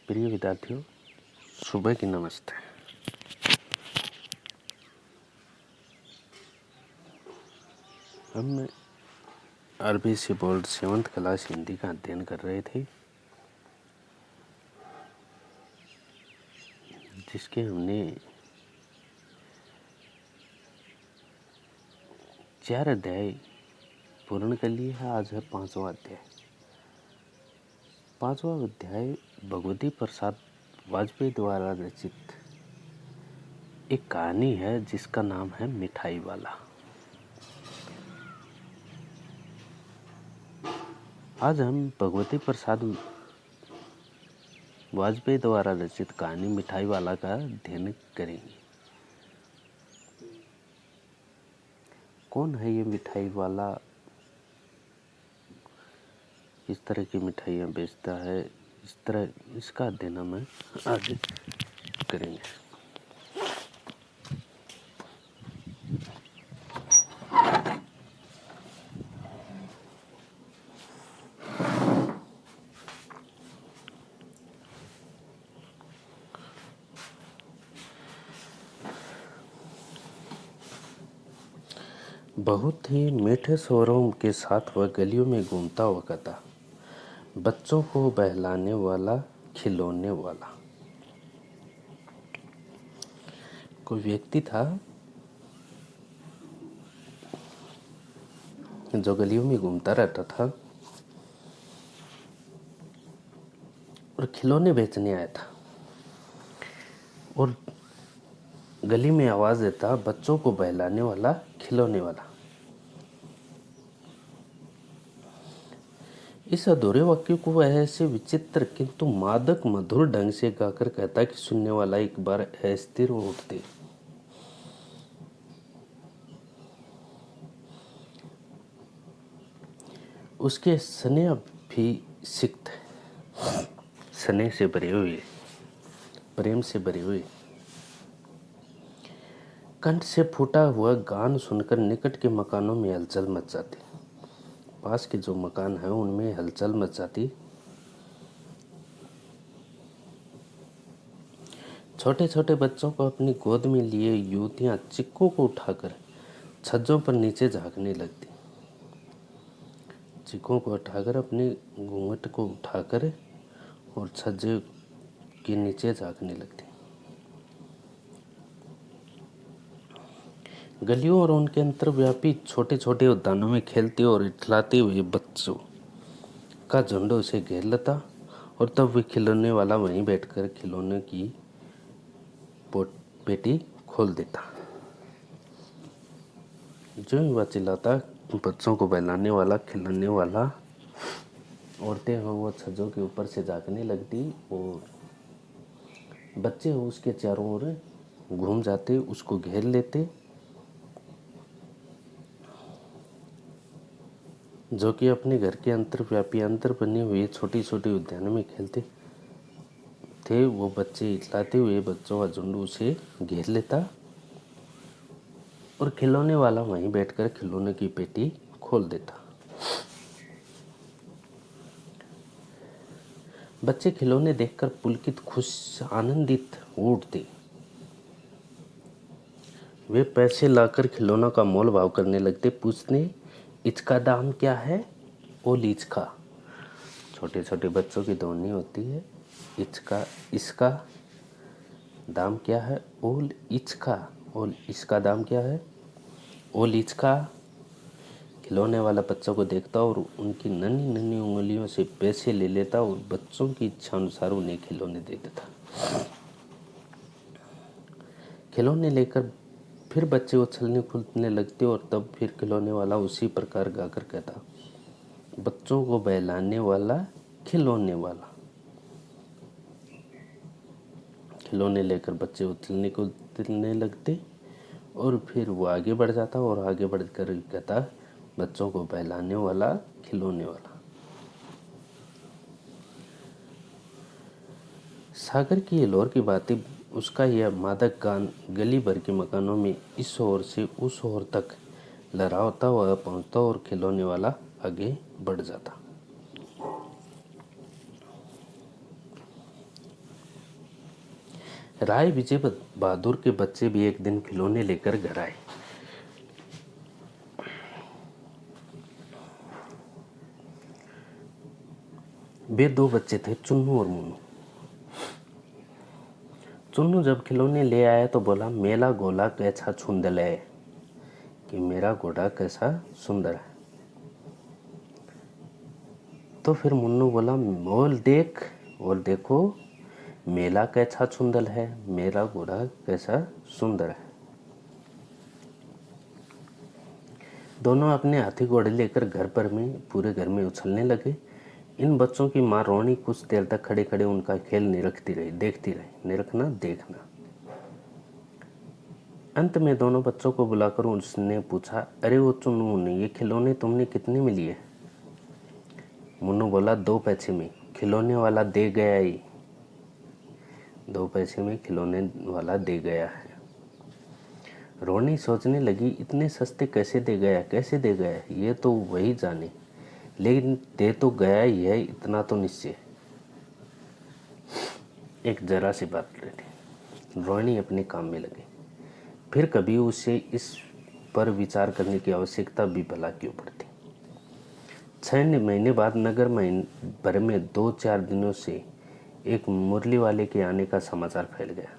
प्रिय विद्यार्थियों, सुबह की नमस्ते। हम RBC board 7th class Hindi का अध्ययन कर रहे थे, जिसके हमने 4 अध्याय पूर्ण कर लिए है। आज है 5वां अध्याय। 5वां अध्याय भगवती प्रसाद वाजपेयी द्वारा रचित एक कहानी है जिसका नाम है मिठाई वाला। आज हम भगवती प्रसाद वाजपेयी द्वारा रचित कहानी मिठाई वाला का अध्ययन करेंगे। कौन है ये मिठाई वाला? किस तरह की मिठाइयाँ बेचता है? इस तरह इसका अध्ययन हम आगे करेंगे। बहुत ही मीठे स्वरों के साथ वह गलियों में घूमता हुआ कहता, बच्चों को बहलाने वाला, खिलौने वाला। कोई व्यक्ति था जो गलियों में घूमता रहता था और खिलौने बेचने आया था और गली में आवाज देता, बच्चों को बहलाने वाला, खिलौने वाला। इस अधूरे वाक्य को वह ऐसे विचित्र किंतु मादक मधुर ढंग से गाकर कहता कि सुनने वाला एक बार अस्थिर हो उठते। उसके स्नेह भी सिक्त, स्नेह से भरे हुए, प्रेम से भरे हुए, कंठ से फूटा हुआ गान सुनकर निकट के मकानों में हलचल मच जाती। पास के जो मकान है उनमें हलचल मच जाती। छोटे छोटे बच्चों को अपनी गोद में लिए युवतियां चिक्कों को उठाकर छज्जों पर नीचे झांकने लगती। चिक्कों को उठाकर अपने घूंघट को उठाकर और छज्जे के नीचे झांकने लगती। गलियों और उनके अंतर्व्यापी छोटे छोटे उद्यानों में खेलते और इठलाते हुए बच्चों का झुंड उसे घेर लेता और तब वे खिलौने वाला वहीं बैठकर खिलौने की पेटी खोल देता। जो ही वह चिल्लाता, बच्चों को बहलाने वाला, खिलौने वाला, औरतें हो वो छज्जों के ऊपर से झांकने लगती और बच्चे हो उसके चारों ओर घूम जाते, उसको घेर लेते, जो कि अपने घर के अंतर्व्यापी अंतर बने हुए छोटी छोटी उद्यानों में खेलते थे। वो बच्चे इतलाते हुए बच्चों का झुंड उसे घेर लेता और खिलौने वाला वहीं बैठकर खिलौने की पेटी खोल देता। बच्चे खिलौने देखकर पुलकित, खुश, आनंदित हो उठते। वे पैसे लाकर खिलौनों का मोल भाव करने लगते, पूछने, इसका दाम क्या है? ओ लीचका। छोटे छोटे बच्चों की ध्वनि होती है, इसका दाम क्या है? ओल इचका। ओल इसका दाम क्या है? ओल इचका। खिलौने वाला बच्चों को देखता और उनकी नन्ही नन्ही उंगलियों से पैसे ले लेता और बच्चों की इच्छा अनुसार उन्हें खिलौने दे देता। खिलौने लेकर फिर बच्चे उछलने कूदने लगते और तब फिर खिलौने वाला उसी प्रकार गाकर कहता, बच्चों को बहलाने वाला, खिलौने वाला। खिलौने लेकर बच्चे उछलने कूदने लगते और फिर वो आगे बढ़ जाता और आगे बढ़कर कहता, बच्चों को बहलाने वाला, खिलौने वाला। सागर की एलोर की बातें, उसका यह मादक गान गली भर के मकानों में इस ओर से उस ओर तक लहराता हुआ पहुंचता और खिलौने वाला आगे बढ़ जाता। राय विजय बहादुर के बच्चे भी एक दिन खिलौने लेकर घर आए। वे दो बच्चे थे, चुन्नू और मुन्नू। चुन्नू जब खिलौने ले आया तो बोला, मेरा गोला कैसा सुंदर है, कि मेरा घोड़ा कैसा सुंदर है। तो फिर मुन्नू बोला, बोल देख और देखो मेला कैसा सुंदर है, मेरा घोड़ा कैसा सुंदर है। दोनों अपने हाथी घोड़े लेकर घर पर में पूरे घर में उछलने लगे। इन बच्चों की माँ रोनी कुछ देर तक खड़े खड़े उनका खेल निरखती रही, देखती रही, निरखना देखना। अंत में दोनों बच्चों को बुलाकर उसने पूछा, अरे वो चुन्नू मुन्नू, ये खिलौने तुमने कितने में लिए? मुन्नू बोला, 2 पैसे में, खिलौने वाला दे गया ही। 2 पैसे में खिलौने वाला दे गया है। रोनी सोचने लगी, इतने सस्ते कैसे दे गया, कैसे दे गया, ये तो वही जाने, लेकिन दे तो गया ही है, इतना तो निश्चय। एक जरा सी बात रही। रोहिणी अपने काम में लगी, फिर कभी उसे इस पर विचार करने की आवश्यकता भी भला क्यों पड़ती। 6 महीने बाद नगर भर में 2-4 दिनों से एक मुरली वाले के आने का समाचार फैल गया।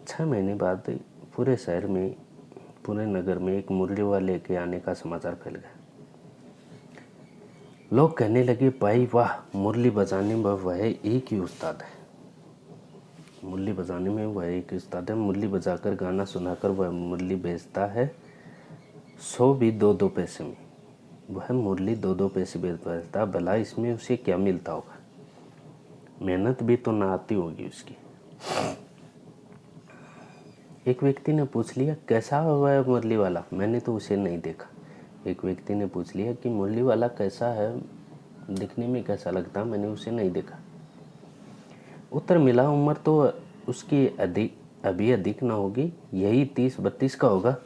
6 महीने बाद पूरे शहर में, पूरे नगर में एक मुरली वाले के आने का समाचार फैल गया। लोग कहने लगे, भाई वाह, मुरली बजाने में वह एक ही उस्ताद है, मुरली बजाने में वह एक उस्ताद है, मुरली बजाकर गाना सुनाकर वह मुरली बेचता है, 100 भी 2-2 पैसे में, वह मुरली 2-2 पैसे बेचता, भला इसमें उसे क्या मिलता होगा, मेहनत भी तो ना आती होगी उसकी। एक व्यक्ति ने पूछ लिया, कैसा हुआ है मुरली वाला, मैंने तो उसे नहीं देखा। एक व्यक्ति ने पूछ लिया कि मुरली वाला कैसा है, दिखने में कैसा लगता, मैंने उसे नहीं देखा। उत्तर मिला, उम्र तो उसकी अभी अधिक ना होगी, यही 30-32 का होगा,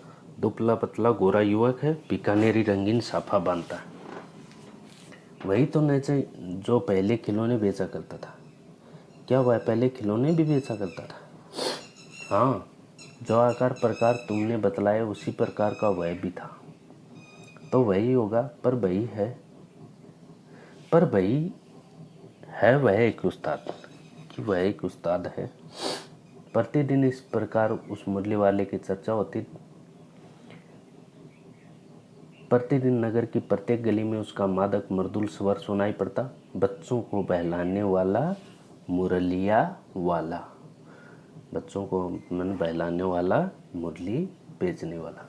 दुबला पतला गोरा युवक है, बीकानेरी रंगीन साफा बांधता है। वही तो नचे जो पहले खिलौने बेचा करता था। क्या वह पहले खिलौने भी बेचा करता था? हाँ, जो आकार प्रकार तुमने बतलाया उसी प्रकार का वह भी था। तो वही होगा, पर वही है वह एक उस्ताद, कि वह एक उस्ताद है। प्रतिदिन इस प्रकार उस मुरली वाले की चर्चा होती। प्रतिदिन नगर की प्रत्येक गली में उसका मादक मृदुल स्वर सुनाई पड़ता, बच्चों को बहलाने वाला मुरलिया वाला, बच्चों को मन बहलाने वाला, मुरली बेचने वाला।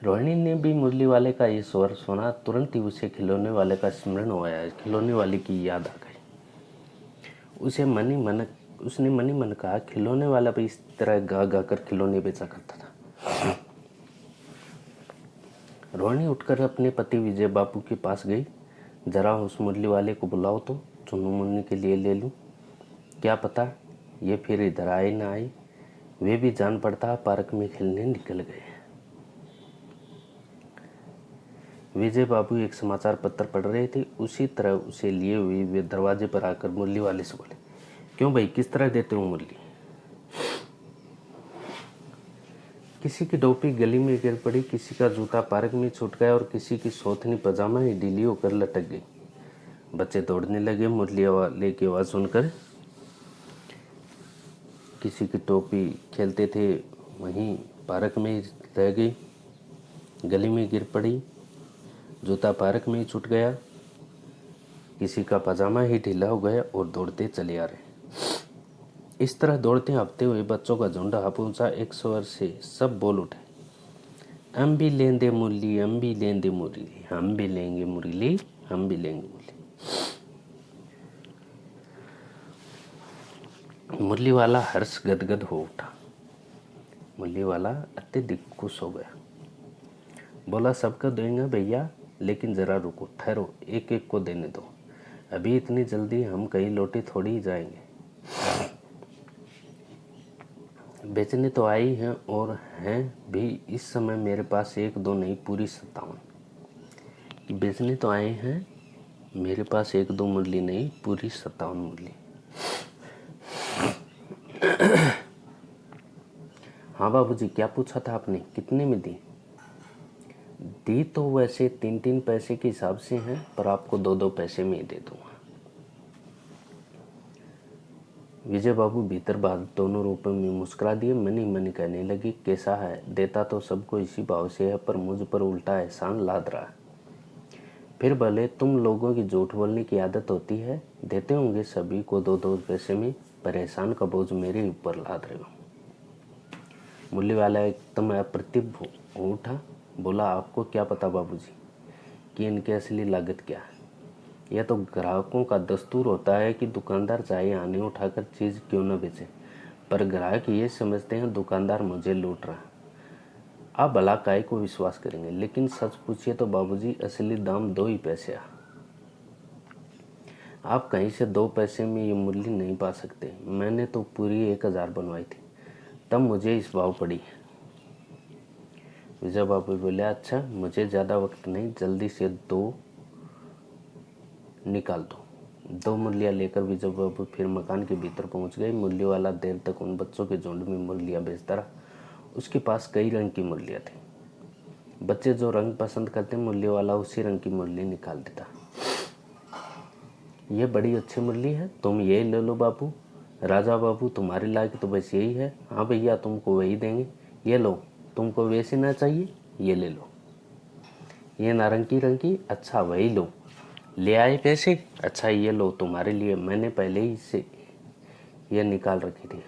रोहिणी ने भी मुरली वाले का ये स्वर सुना, तुरंत ही उसे खिलौने वाले का स्मरण हो आया, खिलौने वाले की याद आ गई। उसने मनी मन कहा, खिलौने वाला भी इस तरह गा गा कर खिलौने बेचा करता था। रोहिणी उठकर अपने पति विजय बाबू के पास गई, जरा उस मुरली वाले को बुलाओ तो चुन्नू मुन्नी के लिए ले लूं, क्या पता ये फिर इधर आए ना आए। वे भी जान पड़ता पार्क में खेलने निकल गए। विजय बाबू एक समाचार पत्र पढ़ रहे थे, उसी तरह उसे लिए हुए वे दरवाजे पर आकर मुरली वाले से बोले, क्यों भाई, किस तरह देते हो मुरली? किसी की टोपी गली में गिर पड़ी, किसी का जूता पार्क में छूट गया और किसी की सोथनी पजामा ही ढीली होकर लटक गई। बच्चे दौड़ने लगे मुरली वाले की आवाज़ सुनकर। किसी की टोपी खेलते थे वहीं पार्क में रह गई, गली में गिर पड़ी, जूता पार्क में ही छूट गया, किसी का पजामा ही ढीला हो गया और दौड़ते चले आ रहे। इस तरह दौड़ते हफ्ते हुए बच्चों का झुंड आ पहुंचा। एक स्वर से सब बोल उठे, हम भी लेंगे मुरली, हम भी लेंगे मुरली, हम भी लेंगे मुरली, हम भी लेंगे मुरली। मुरली वाला हर्ष गदगद हो उठा। मुरली वाला अत्यधिक खुश हो गया, बोला, सबका देंगे भैया, लेकिन जरा रुको, ठहरो, एक एक को देने दो, अभी इतनी जल्दी हम कहीं लौटे थोड़ी ही जाएंगे। बेचने तो आई हैं और हैं भी इस समय मेरे पास 1-2 नहीं, पूरी 57। बेचने तो आए हैं, मेरे पास 1-2 मुरली नहीं, पूरी 57 मुरली। हाँ बाबूजी, क्या पूछा था आपने, कितने में दी? दी तो वैसे 3-3 पैसे के हिसाब से हैं, पर आपको 2-2 पैसे में ही दे दूंगा। विजय बाबू भीतर बाहर दोनों रूपों में मुस्कुरा दिए। मन ही मन कहने लगी, कैसा है, देता तो सबको इसी भाव से है, पर मुझ पर उल्टा एहसान लाद रहा है। फिर भले तुम लोगों की झूठ बोलने की आदत होती है, देते होंगे सभी को 2-2 पैसे में, पर एहसान का बोझ मेरे ऊपर लाद रहे हो। मूल्य वाला एकदम अप्रतिभ हो उठा, बोला, आपको क्या पता बाबूजी कि इनकी असली लागत क्या है? यह तो ग्राहकों का दस्तूर होता है कि दुकानदार चाहे आने उठाकर चीज़ क्यों न बेचे, पर ग्राहक ये समझते हैं दुकानदार मुझे लूट रहा है। आप भला काय को विश्वास करेंगे, लेकिन सच पूछिए तो बाबूजी असली दाम 2 ही पैसे है। आप कहीं से 2 पैसे में ये मूल्य नहीं पा सकते। मैंने तो पूरी 1000 बनवाई थी, तब मुझे इस भाव पड़ी। विजय बाबू बोले, अच्छा मुझे ज़्यादा वक्त नहीं, जल्दी से 2 निकाल दो। 2 मूल्य लेकर विजय बाबू फिर मकान के भीतर पहुंच गए। मूल्य वाला देर तक उन बच्चों के झुंड में मूल्य बेचता रहा। उसके पास कई रंग की मूल्य थी। बच्चे जो रंग पसंद करते, मूल्य वाला उसी रंग की मूल्य निकाल देता। ये बड़ी अच्छी मूल्य है, तुम ये ले लो बाबू। राजा बाबू, तुम्हारे लायक तो बस यही है। हाँ भैया, तुमको वही देंगे, ये लो। तुमको वैसे ना चाहिए, ये ले लो। ये नारंगी रंग की, अच्छा वही लो। ले आए पैसे, अच्छा ये लो तुम्हारे लिए, मैंने पहले ही से ये निकाल रखी थी।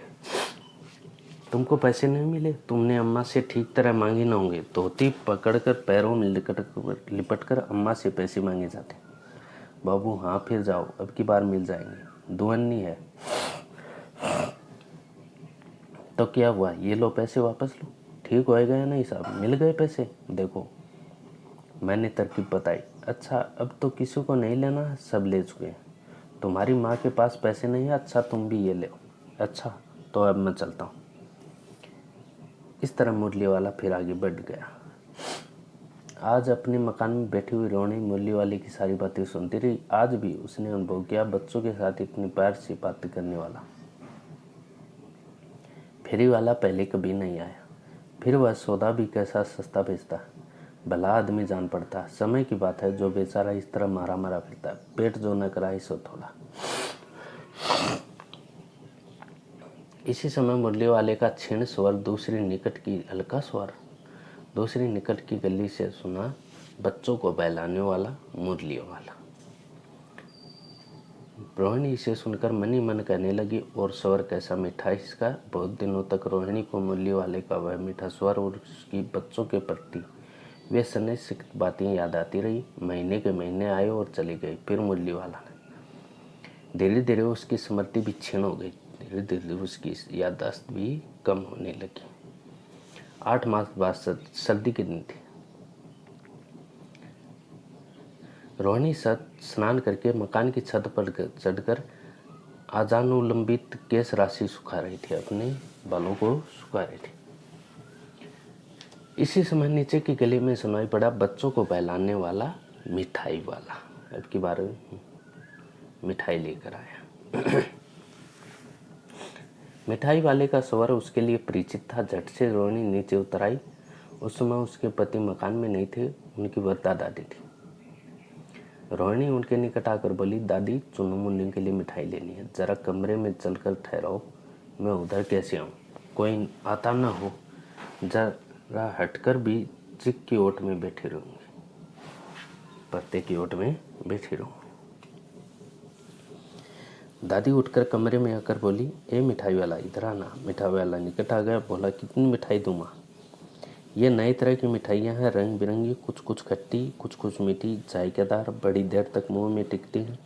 तुमको पैसे नहीं मिले, तुमने अम्मा से ठीक तरह मांगे ना होंगे। धोती पकड़कर पैरों में लिपट कर अम्मा से पैसे मांगे जाते। बाबू हाँ, फिर जाओ, अब की बार मिल जाएंगे, दुअन्नी है। तो क्या हुआ, ये लो पैसे वापस लो। ठीक हो गया ना हिसाब, मिल गए पैसे। देखो मैंने तरकीब बताई। अच्छा अब तो किसी को नहीं लेना, सब ले चुके हैं। तुम्हारी माँ के पास पैसे नहीं है, अच्छा तुम भी ये ले। अच्छा तो अब मैं चलता हूँ। इस तरह मूल्य वाला फिर आगे बढ़ गया। आज अपने मकान में बैठी हुई रोहिणी मूल्य वाले की सारी बातें सुनती रही। आज भी उसने अनुभव किया, बच्चों के साथ इतनी प्यार से बातें करने वाला फेरी वाला पहले कभी नहीं आया। फिर वह सौदा भी कैसा सस्ता बेचता, भला आदमी जान पड़ता। समय की बात है, जो बेचारा इस तरह मारा मारा फिरता, पेट जो न कराए सो थोड़ा। इसी समय मुरली वाले का क्षीण स्वर दूसरी निकट की हल्का स्वर दूसरी निकट की गली से सुना। बच्चों को बहलाने वाला मुरली वाला। रोहिणी इसे सुनकर मन ही मन कहने लगी, और स्वर कैसा मीठा इसका। बहुत दिनों तक रोहिणी को मुरली वाले का वह मीठा स्वर और उसकी बच्चों के प्रति वे सन्निहित बातें याद आती रही। महीने के महीने आए और चले गए। फिर मुरली वाला ने धीरे धीरे उसकी स्मृति भी क्षीण हो गई। धीरे धीरे उसकी याददाश्त भी कम होने लगी। 8 मास बाद सर्दी के दिन थे। रोहिणी स्नान करके मकान की छत पर चढ़कर आजानुलंबित केश राशि सुखा रही थी, अपने बालों को सुखा रही थी। इसी समय नीचे की गली में सुनाई पड़ा, बच्चों को बहलाने वाला मिठाई वाला अब की बार मिठाई लेकर आया। मिठाई वाले का स्वर उसके लिए परिचित था। झट से रोहिणी नीचे उतर आई। उस समय उसके पति मकान में नहीं थे, उनकी वृद्धा दादी थी। रोहिणी उनके निकट आकर बोली, दादी चुन्नू मुन्नी के लिए मिठाई लेनी है, जरा कमरे में चलकर ठहराओ, मैं उधर कैसे आऊँ, कोई आता ना हो, जरा हटकर भी चिक की ओट में बैठे रहूँगी, पत्ते की ओट में बैठी रहूँ। दादी उठकर कमरे में आकर बोली, ए मिठाई वाला इधर आना। मिठाई वाला निकट आ गया, बोला, कितनी मिठाई दूँ माँ? ये नई तरह की मिठाइयाँ हैं, रंग बिरंगी, कुछ कुछ खट्टी, कुछ कुछ मीठी, जायकेदार, बड़ी देर तक मुंह में टिकती हैं,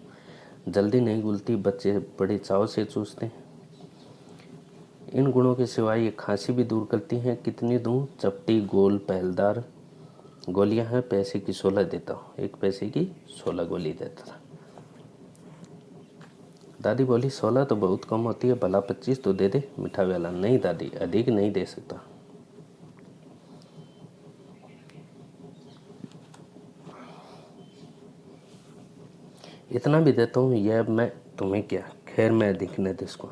जल्दी नहीं घुलती, बच्चे बड़े चाव से चूसते हैं। इन गुणों के सिवाय ये खांसी भी दूर करती हैं। कितनी दूँ? चपटी, गोल, पहलदार गोलियां हैं, पैसे की 16 देता हूँ। 1 पैसे की 16 गोली देता था। दादी बोली, 16 तो बहुत कम होती है, भला 25 तो दे दे। मिठाई वाला, नहीं दादी, अधिक नहीं दे सकता। इतना भी देता हूँ, यह मैं तुम्हें क्या, खैर मैं अधिक न दे सकूँ।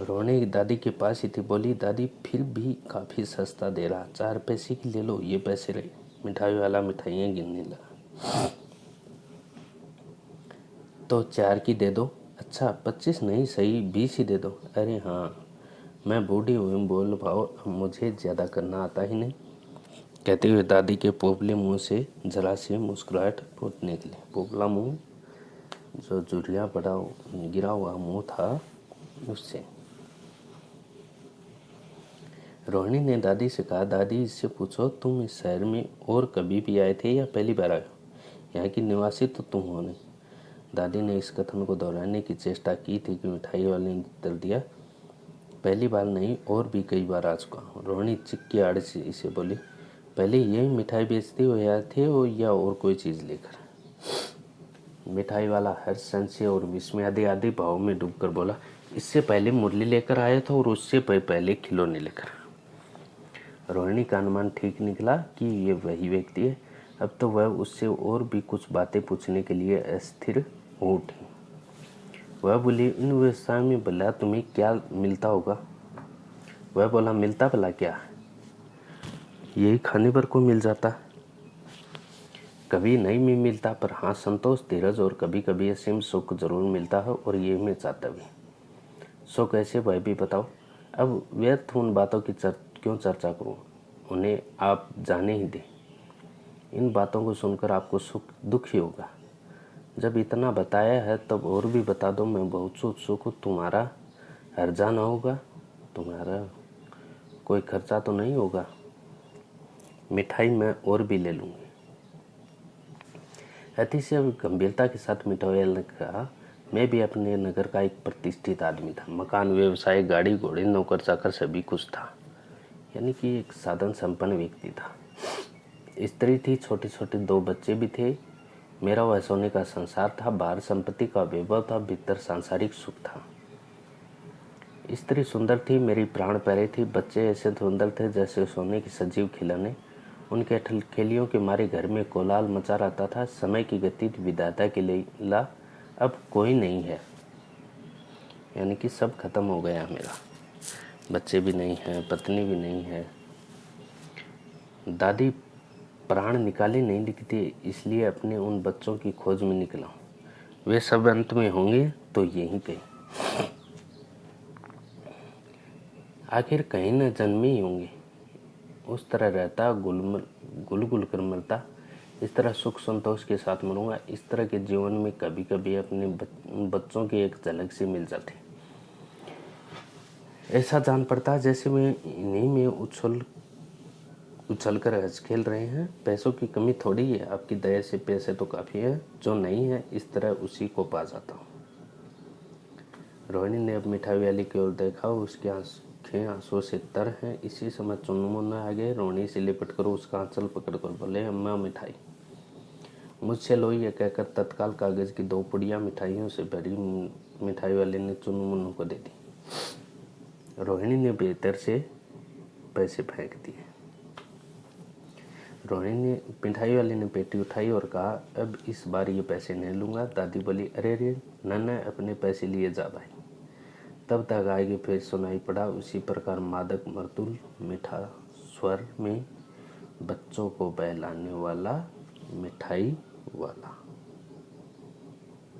रोहिणी दादी के पास ही थी, बोली दादी फिर भी काफ़ी सस्ता दे रहा, 4 पैसे की ले लो, ये पैसे रहे। मिठाई वाला मिठाइयाँ गिनने लगा। तो 4 की दे दो। अच्छा 25 नहीं, सही 20 ही दे दो। अरे हाँ, मैं बूढ़ी हुई, बोल भाव मुझे ज़्यादा करना आता ही नहीं। कहते हुए दादी के पोपले मुंह से जरा सी मुस्कुराहट फूट निकली। पोपला मुंह जो झुर्रियाँ पड़ा गिरा हुआ मुंह था उससे। रोहिणी ने दादी से कहा, दादी इससे पूछो तुम इस शहर में और कभी भी आए थे या पहली बार आए हो? यहाँ की निवासी तो तुम हो नहीं। दादी ने इस कथन को दोहराने की चेष्टा की थी कि मिठाई वाले ने उत्तर दिया, पहली बार नहीं और भी कई बार आ चुका हूँ। रोहिणी चिक की आड़ से इसे बोली, पहले यही मिठाई बेचते हुए आए थे या और कोई चीज़ लेकर? मिठाई वाला हर्ष, संशय और विस्मय आदि आदि भाव में डूबकर बोला, इससे पहले मुरली लेकर आया था और उससे पहले खिलौने लेकर। रोहिणी का अनुमान ठीक निकला कि ये वही व्यक्ति है। अब तो वह उससे और भी कुछ बातें पूछने के लिए अस्थिर हो उठी। वह बोली, इन व्यवसायों में भला तुम्हें क्या मिलता होगा? वह बोला, मिलता भला क्या, यही खाने पर को मिल जाता, कभी नहीं भी मिलता, पर हाँ संतोष, धीरज और कभी कभी असीम सुख जरूर मिलता है, और ये मैं चाहता भी। सो कैसे वह भी बताओ। अब व्यर्थ उन बातों की क्यों चर्चा करूं, उन्हें आप जाने ही दें। इन बातों को सुनकर आपको सुख दुख ही होगा। जब इतना बताया है तब और भी बता दो, मैं बहुत उत्सुक हूँ। तुम्हारा हर्जा न होगा, तुम्हारा कोई खर्चा तो नहीं होगा? मिठाई मैं और भी ले लूँगी। अतिशय गंभीरता के साथ मिठाई ने कहा, मैं भी अपने नगर का एक प्रतिष्ठित आदमी था। मकान, व्यवसाय, गाड़ी घोड़े, नौकर चाकर सभी कुछ था, यानी कि एक साधन संपन्न व्यक्ति था। स्त्री थी, छोटे छोटे 2 बच्चे भी थे। मेरा वह सोने का संसार था, बाहर संपत्ति का वैभव था, भीतर सांसारिक सुख था। स्त्री सुंदर थी, मेरी प्राण प्यारी थी। बच्चे ऐसे सुंदर थे जैसे सोने की सजीव खिलौने। उनके खेलियों के मारे घर में कोलाहल मचा रहता था। समय की गति विधाता के लिए अब कोई नहीं है, यानी कि सब खत्म हो गया मेरा। बच्चे भी नहीं हैं, पत्नी भी नहीं है। दादी प्राण निकाले नहीं दिखती, इसलिए अपने उन बच्चों की खोज में निकला हूँ। वे सब अंत में होंगे तो यहीं कहीं, आखिर कहीं न जन्मे ही होंगे। उस तरह रहता, गुल गुल कर मरता, इस तरह सुख संतोष के साथ मरूंगा। इस तरह के जीवन में कभी कभी अपने बच्चों की एक झलक से मिल जाती। ऐसा जान पड़ता जैसे वे इन्हीं में उछल कर हंस खेल रहे हैं। पैसों की कमी थोड़ी है, आपकी दया से पैसे तो काफ़ी है। जो नहीं है इस तरह उसी को पा जाता हूँ। रोहिणी ने अब मिठाई वाली की ओर देखा, उसकी आंखें आंसुओं से तर हैं। इसी समय चुनमुन आ गए। रोहिणी से लिपट कर उसका आंचल पकड़कर बोले, अम्मा मिठाई मुझसे लो। ये कहकर तत्काल कागज की 2 पुड़ियाँ मिठाइयों से भरी मिठाई वाले ने चुनमुन को दे दी। रोहिणी ने भीतर से पैसे फेंक दिए। मिठाई वाले ने पेटी उठाई और कहा, अब इस बार ये पैसे नहीं लूँगा। दादी बोली, अरे रे नन्ना, अपने पैसे लिए जा भाई। तब तक आगे फिर सुनाई पड़ा उसी प्रकार मादक मृदुल मीठा स्वर में बच्चों को बहलाने वाला मिठाई वाला।